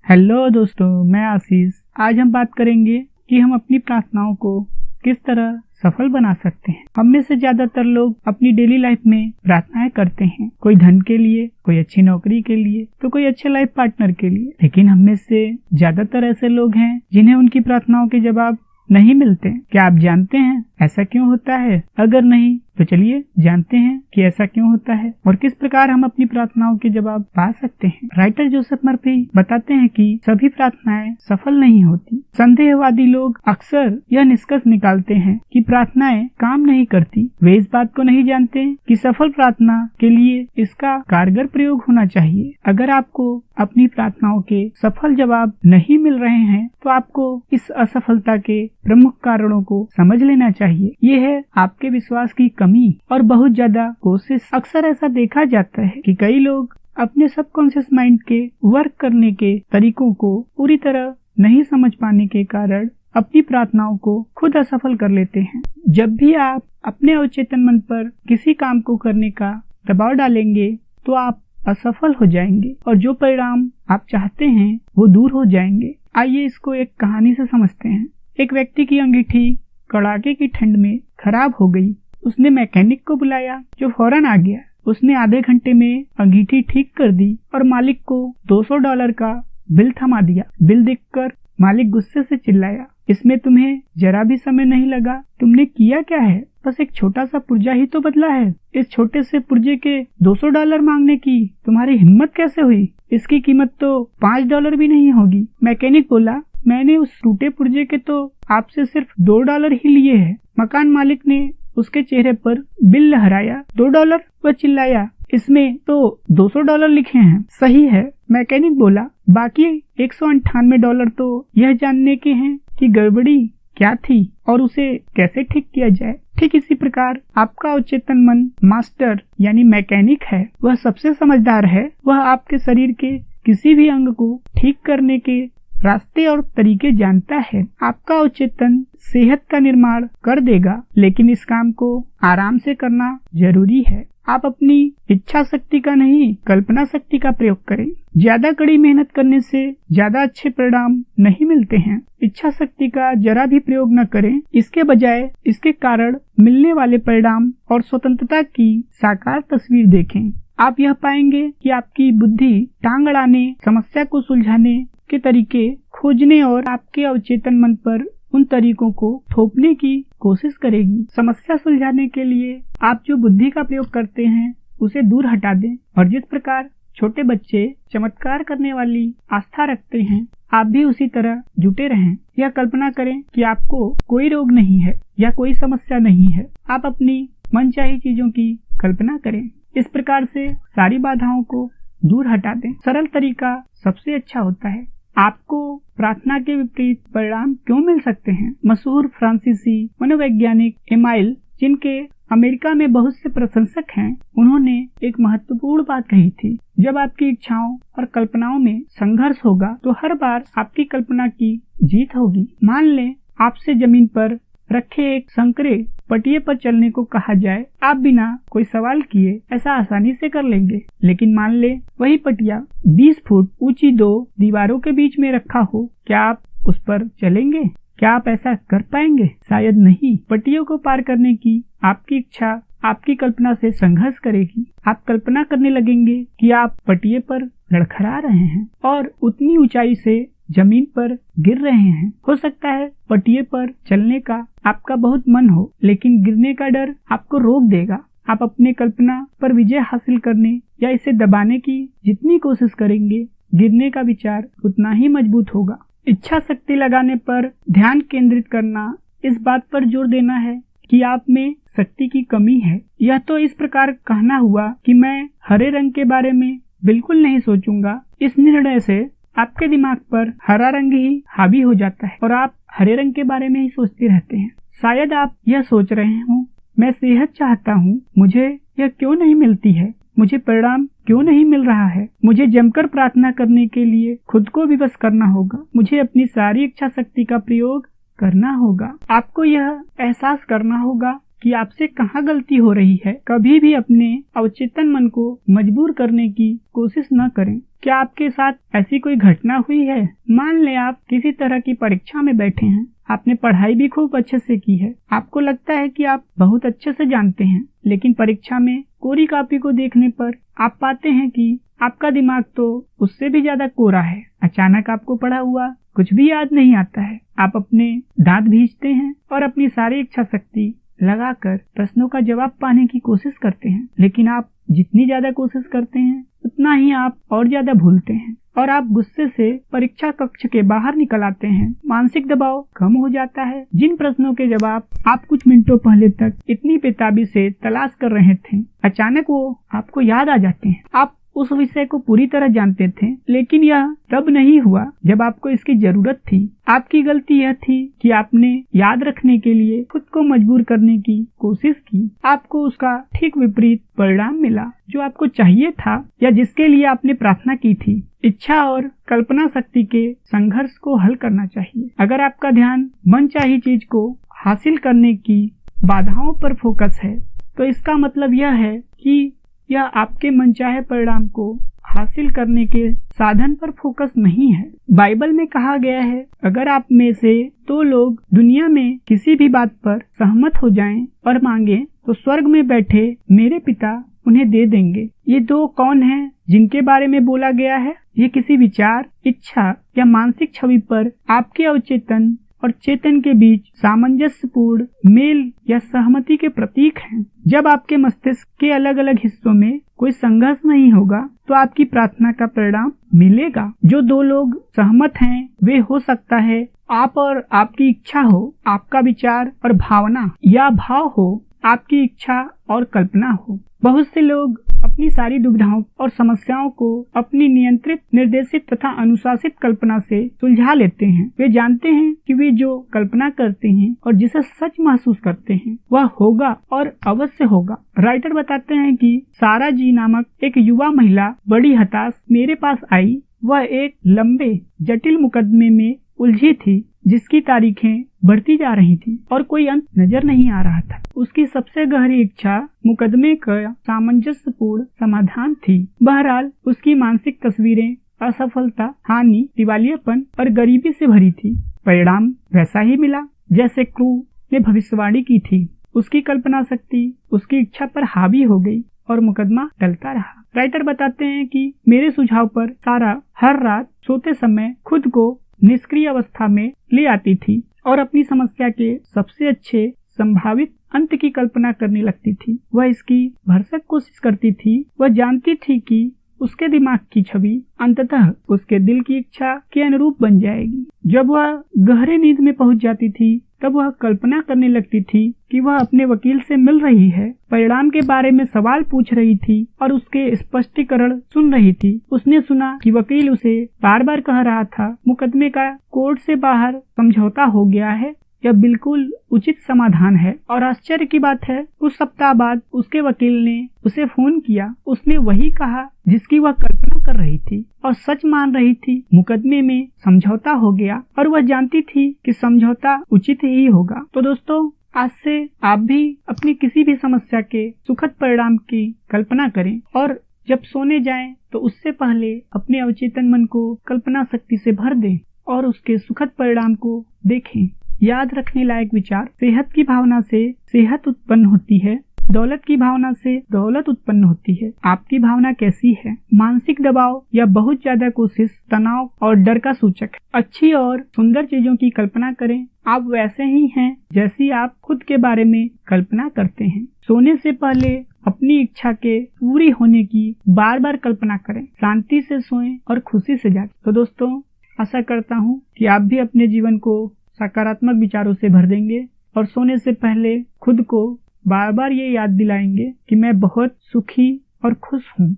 Hello दोस्तों, मैं आशीष। आज हम बात करेंगे कि हम अपनी प्रार्थनाओं को किस तरह सफल बना सकते हैं। हम में से ज्यादातर लोग अपनी डेली लाइफ में प्रार्थनाएं करते हैं, कोई धन के लिए, कोई अच्छी नौकरी के लिए, तो कोई अच्छे लाइफ पार्टनर के लिए। लेकिन हम में से ज्यादातर ऐसे लोग हैं जिन्हें उनकी प्रार्थनाओं के जवाब नहीं मिलते। क्या आप जानते हैं ऐसा क्यों होता है? अगर नहीं तो चलिए जानते हैं कि ऐसा क्यों होता है और किस प्रकार हम अपनी प्रार्थनाओं के जवाब पा सकते हैं। राइटर जोसेफ मर्फी बताते हैं कि सभी प्रार्थनाएं सफल नहीं होती। संदेहवादी लोग अक्सर यह निष्कर्ष निकालते हैं कि प्रार्थनाएं काम नहीं करती। वे इस बात को नहीं जानते कि सफल प्रार्थना के लिए इसका कारगर प्रयोग होना चाहिए। अगर आपको अपनी प्रार्थनाओं के सफल जवाब नहीं मिल रहे हैं तो आपको इस असफलता के प्रमुख कारणों को समझ लेना चाहिए। ये है आपके विश्वास की कमी और बहुत ज्यादा कोशिश। अक्सर ऐसा देखा जाता है कि कई लोग अपने सबकॉन्शियस माइंड के वर्क करने के तरीकों को पूरी तरह नहीं समझ पाने के कारण अपनी प्रार्थनाओं को खुद असफल कर लेते हैं। जब भी आप अपने अवचेतन मन पर किसी काम को करने का दबाव डालेंगे तो आप असफल हो जाएंगे और जो परिणाम आप चाहते हैं वो दूर हो जाएंगे। आइए इसको एक कहानी से समझते हैं। एक व्यक्ति की अंगीठी कड़ाके की ठंड में खराब हो गई। उसने मैकेनिक को बुलाया जो फौरन आ गया। उसने आधे घंटे में अंगीठी ठीक कर दी और मालिक को $200 का बिल थमा दिया। बिल देखकर मालिक गुस्से से चिल्लाया, इसमें तुम्हें जरा भी समय नहीं लगा। तुमने किया क्या है? बस एक छोटा सा पुर्जा ही तो बदला है। इस छोटे से पुर्जे के $200 मांगने की तुम्हारी हिम्मत कैसे हुई? इसकी कीमत तो $5 भी नहीं होगी। मैकेनिक बोला, मैंने उस टूटे पुर्जे के तो आपसे सिर्फ $2 ही लिए हैं। मकान मालिक ने उसके चेहरे पर बिल लहराया। $2? वह चिल्लाया, इसमें तो $200 लिखे हैं। सही है, मैकेनिक बोला, बाकी $198 तो यह जानने के हैं कि गड़बड़ी क्या थी और उसे कैसे ठीक किया जाए। ठीक इसी प्रकार आपका अवचेतन मन मास्टर यानी मैकेनिक है। वह सबसे समझदार है। वह आपके शरीर के किसी भी अंग को ठीक करने के रास्ते और तरीके जानता है। आपका अवचेतन सेहत का निर्माण कर देगा, लेकिन इस काम को आराम से करना जरूरी है। आप अपनी इच्छा शक्ति का नहीं, कल्पना शक्ति का प्रयोग करें। ज्यादा कड़ी मेहनत करने से ज्यादा अच्छे परिणाम नहीं मिलते हैं। इच्छा शक्ति का जरा भी प्रयोग न करें। इसके बजाय इसके कारण मिलने वाले परिणाम और स्वतंत्रता की साकार तस्वीर देखें। आप यह पाएंगे कि आपकी बुद्धि टांग अड़ाने, समस्या को सुलझाने के तरीके खोजने और आपके अवचेतन मन पर उन तरीकों को थोपने की कोशिश करेगी। समस्या सुलझाने के लिए आप जो बुद्धि का प्रयोग करते हैं उसे दूर हटा दें और जिस प्रकार छोटे बच्चे चमत्कार करने वाली आस्था रखते हैं, आप भी उसी तरह जुटे रहें। यह कल्पना करें कि आपको कोई रोग नहीं है या कोई समस्या नहीं है। आप अपनी मनचाही चीजों की कल्पना करें। इस प्रकार से सारी बाधाओं को दूर हटा दें। सरल तरीका सबसे अच्छा होता है। आपको प्रार्थना के विपरीत परिणाम क्यों मिल सकते हैं? मशहूर फ्रांसीसी मनोवैज्ञानिक एमाइल, जिनके अमेरिका में बहुत से प्रशंसक हैं, उन्होंने एक महत्वपूर्ण बात कही थी। जब आपकी इच्छाओं और कल्पनाओं में संघर्ष होगा तो हर बार आपकी कल्पना की जीत होगी। मान लें आपसे जमीन पर रखे एक संकरे पटिए पर चलने को कहा जाए। आप बिना कोई सवाल किए ऐसा आसानी से कर लेंगे। लेकिन मान ले वही पटिया 20 फुट ऊंची 2 दीवारों के बीच में रखा हो, क्या आप उस पर चलेंगे? क्या आप ऐसा कर पाएंगे? शायद नहीं। पटियों को पार करने की आपकी इच्छा आपकी कल्पना से संघर्ष करेगी। आप कल्पना करने लगेंगे कि आप पटिए पर लड़खड़ा रहे हैं और उतनी ऊंचाई से जमीन पर गिर रहे हैं। हो सकता है पटिए पर चलने का आपका बहुत मन हो, लेकिन गिरने का डर आपको रोक देगा। आप अपने कल्पना पर विजय हासिल करने या इसे दबाने की जितनी कोशिश करेंगे, गिरने का विचार उतना ही मजबूत होगा। इच्छा शक्ति लगाने पर ध्यान केंद्रित करना इस बात पर जोर देना है कि आप में शक्ति की कमी है। यह तो इस प्रकार कहना हुआ कि मैं हरे रंग के बारे में बिल्कुल नहीं सोचूंगा। इस निर्णय से आपके दिमाग पर हरा रंग ही हावी हो जाता है और आप हरे रंग के बारे में ही सोचते रहते हैं। शायद आप यह सोच रहे हो, मैं सेहत चाहता हूँ, मुझे यह क्यों नहीं मिलती है? मुझे परिणाम क्यों नहीं मिल रहा है? मुझे जमकर प्रार्थना करने के लिए खुद को विवश करना होगा। मुझे अपनी सारी इच्छा शक्ति का प्रयोग करना होगा। आपको यह एहसास करना होगा कि आपसे कहाँ गलती हो रही है। कभी भी अपने अवचेतन मन को मजबूर करने की कोशिश न करें। क्या आपके साथ ऐसी कोई घटना हुई है? मान लें आप किसी तरह की परीक्षा में बैठे हैं, आपने पढ़ाई भी खूब अच्छे से की है, आपको लगता है कि आप बहुत अच्छे से जानते हैं, लेकिन परीक्षा में कोरी कापी को देखने पर आप पाते हैं कि आपका दिमाग तो उससे भी ज्यादा कोरा है। अचानक आपको पढ़ा हुआ कुछ भी याद नहीं आता है। आप अपने दांत भींचते हैं और अपनी सारी इच्छा शक्ति लगाकर प्रश्नों का जवाब पाने की कोशिश करते हैं, लेकिन आप जितनी ज्यादा कोशिश करते हैं उतना ही आप और ज्यादा भूलते हैं और आप गुस्से से परीक्षा कक्ष के बाहर निकल आते हैं। मानसिक दबाव कम हो जाता है। जिन प्रश्नों के जवाब आप कुछ मिनटों पहले तक इतनी बेताबी से तलाश कर रहे थे, अचानक वो आपको याद आ जाते हैं। आप उस विषय को पूरी तरह जानते थे, लेकिन यह तब नहीं हुआ जब आपको इसकी जरूरत थी। आपकी गलती यह थी कि आपने याद रखने के लिए खुद को मजबूर करने की कोशिश की। आपको उसका ठीक विपरीत परिणाम मिला जो आपको चाहिए था या जिसके लिए आपने प्रार्थना की थी। इच्छा और कल्पना शक्ति के संघर्ष को हल करना चाहिए। अगर आपका ध्यान मनचाही चीज को हासिल करने की बाधाओं पर फोकस है, तो इसका मतलब यह है कि यह आपके मनचाहे परिणाम को हासिल करने के साधन पर फोकस नहीं है। बाइबल में कहा गया है, अगर आप में से 2 लोग दुनिया में किसी भी बात पर सहमत हो जाएं और मांगे, तो स्वर्ग में बैठे मेरे पिता उन्हें दे देंगे। ये 2 कौन हैं जिनके बारे में बोला गया है? ये किसी विचार, इच्छा या मानसिक छवि पर आपके अवचेतन और चेतन के बीच सामंजस्यपूर्ण मेल या सहमति के प्रतीक हैं। जब आपके मस्तिष्क के अलग अलग हिस्सों में कोई संघर्ष नहीं होगा, तो आपकी प्रार्थना का परिणाम मिलेगा। जो 2 लोग सहमत हैं, वे हो सकता है आप और आपकी इच्छा हो, आपका विचार और भावना या भाव हो, आपकी इच्छा और कल्पना हो। बहुत से लोग अपनी सारी दुविधाओं और समस्याओं को अपनी नियंत्रित, निर्देशित तथा अनुशासित कल्पना से सुलझा लेते हैं। वे जानते हैं कि वे जो कल्पना करते हैं और जिसे सच महसूस करते हैं वह होगा और अवश्य होगा। राइटर बताते हैं कि सारा जी नामक एक युवा महिला बड़ी हताश मेरे पास आई। वह एक लंबे जटिल मुकदमे में उलझी थी जिसकी तारीखें बढ़ती जा रही थी और कोई अंत नजर नहीं आ रहा था। उसकी सबसे गहरी इच्छा मुकदमे का सामंजस्यपूर्ण समाधान थी। बहरहाल उसकी मानसिक तस्वीरें असफलता, हानि, दिवालियापन और गरीबी से भरी थी। परिणाम वैसा ही मिला जैसे क्रू ने भविष्यवाणी की थी। उसकी कल्पना शक्ति उसकी इच्छा पर हावी हो गई और मुकदमा टलता रहा। राइटर बताते हैं कि मेरे सुझाव पर सारा हर रात सोते समय खुद को निष्क्रिय अवस्था में ले आती थी और अपनी समस्या के सबसे अच्छे संभावित अंत की कल्पना करने लगती थी। वह इसकी भरसक कोशिश करती थी। वह जानती थी कि उसके दिमाग की छवि अंततः उसके दिल की इच्छा के अनुरूप बन जाएगी। जब वह गहरे नींद में पहुंच जाती थी, तब वह कल्पना करने लगती थी कि वह अपने वकील से मिल रही है, परिणाम के बारे में सवाल पूछ रही थी और उसके स्पष्टीकरण सुन रही थी। उसने सुना कि वकील उसे बार बार कह रहा था, मुकदमे का कोर्ट से बाहर समझौता हो गया है, यह बिल्कुल उचित समाधान है। और आश्चर्य की बात है, कुछ सप्ताह बाद उसके वकील ने उसे फोन किया। उसने वही कहा जिसकी वह कल्पना कर रही थी और सच मान रही थी। मुकदमे में समझौता हो गया और वह जानती थी कि समझौता उचित ही होगा। तो दोस्तों, आज से आप भी अपनी किसी भी समस्या के सुखद परिणाम की कल्पना करें और जब सोने जाएं तो उससे पहले अपने अवचेतन मन को कल्पना शक्ति से भर दें और उसके सुखद परिणाम को देखें। याद रखने लायक विचार, सेहत की भावना से सेहत उत्पन्न होती है, दौलत की भावना से दौलत उत्पन्न होती है। आपकी भावना कैसी है? मानसिक दबाव या बहुत ज्यादा कोशिश तनाव और डर का सूचक है। अच्छी और सुंदर चीजों की कल्पना करें। आप वैसे ही हैं जैसी आप खुद के बारे में कल्पना करते हैं। सोने से पहले अपनी इच्छा के पूरी होने की बार बार कल्पना करें। शांति से सोएं और खुशी से जागें। तो दोस्तों, आशा करता हूँ कि आप भी अपने जीवन को सकारात्मक विचारों से भर देंगे और सोने से पहले खुद को बार बार ये याद दिलाएंगे कि मैं बहुत सुखी और खुश हूँ।